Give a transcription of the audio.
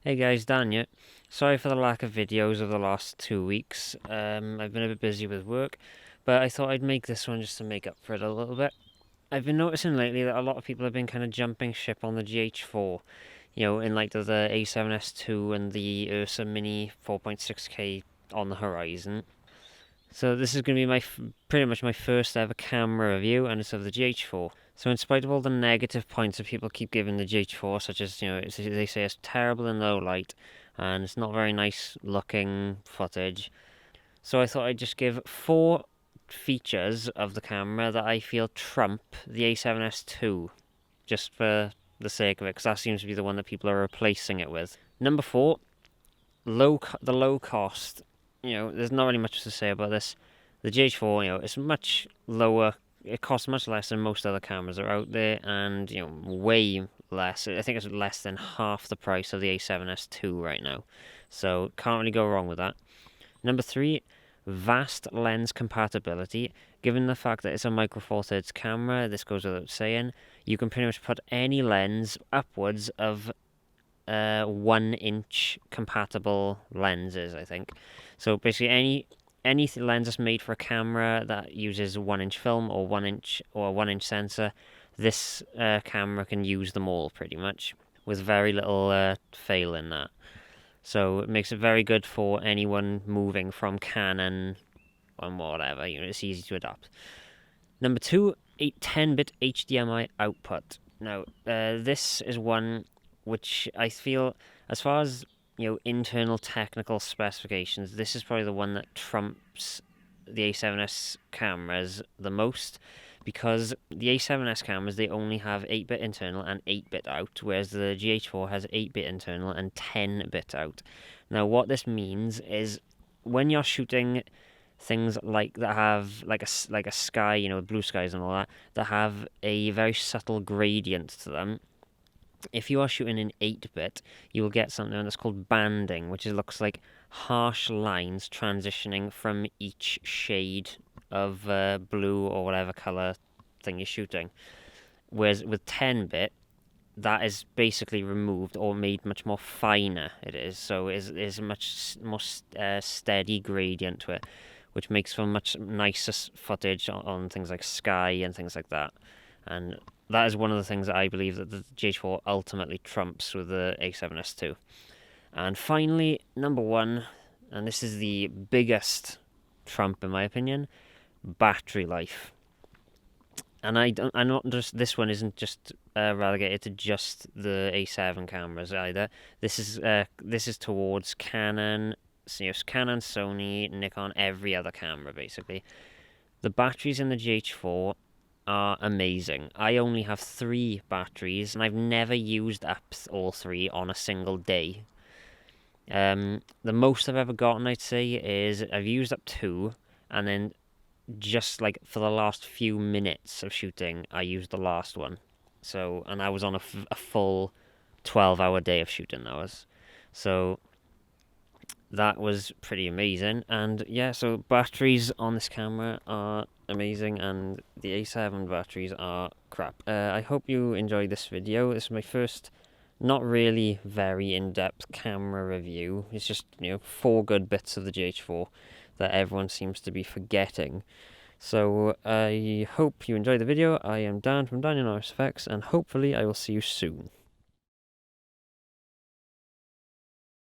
Hey guys, Dan here. Sorry for the lack of videos over the last 2 weeks. I've been a bit busy with work, but I thought I'd make this one just to make up for it a little bit. I've been noticing lately that a lot of people have been kind of jumping ship on the Gh4, in like the A7S II and the Ursa Mini 4.6K on the horizon. So this is going to be pretty much my first ever camera review, and it's of the Gh4. So in spite of all the negative points that people keep giving the Gh4, such as, they say it's terrible in low light, and it's not very nice looking footage. So I thought I'd just give 4 features of the camera that I feel trump the A7S II, just for the sake of it, because that seems to be the one that people are replacing it with. Number 4, the low cost. There's not really much to say about this. The Gh4, it's much lower. It costs much less than most other cameras that are out there, and way less. I think it's less than half the price of the A7S II right now. So can't really go wrong with that. Number 3, vast lens compatibility. Given the fact that it's a micro four thirds camera, this goes without saying. You can pretty much put any lens upwards of 1-inch compatible lenses, I think. So basically any lens that's made for a camera that uses 1-inch film or 1-inch sensor, this camera can use them all pretty much with very little fail in that. So it makes it very good for anyone moving from Canon and whatever. It's easy to adapt. Number 2, a 10-bit HDMI output. Now, this is one which I feel, as far as internal technical specifications, this is probably the one that trumps the A7S cameras the most, because the A7S cameras, they only have 8-bit internal and 8-bit out, whereas the Gh4 has 8-bit internal and 10-bit out. Now, what this means is when you're shooting things like that have like a sky, blue skies and all that have a very subtle gradient to them. If you are shooting in 8-bit, you will get something that's called banding, which looks like harsh lines transitioning from each shade of blue or whatever color thing you're shooting. Whereas with 10-bit, that is basically removed or made much more finer. It is, so is a much more steady gradient to it, which makes for much nicer footage on things like sky and things like that. And that is one of the things that I believe that the Gh4 ultimately trumps with the A7S II. And finally, number 1, and this is the biggest trump in my opinion, battery life. And I'm not just, this one isn't just relegated to just the A7 cameras either. This is towards Canon, Canon, Sony, Nikon, every other camera basically. The batteries in the Gh4 are amazing. I only have 3 batteries, and I've never used up all 3 on a single day. The most I've ever gotten, I'd say, is I've used up 2, and then just like for the last few minutes of shooting, I used the last one. So, and I was on a full 12-hour day of shooting. That was so. That was pretty amazing, and yeah, so batteries on this camera are amazing, and the A7 batteries are crap. I hope you enjoyed this video. This is my first, not really very in-depth camera review. It's just, 4 good bits of the Gh4 that everyone seems to be forgetting. So I hope you enjoyed the video. I am Dan from Daniel Norris Effects, and hopefully I will see you soon.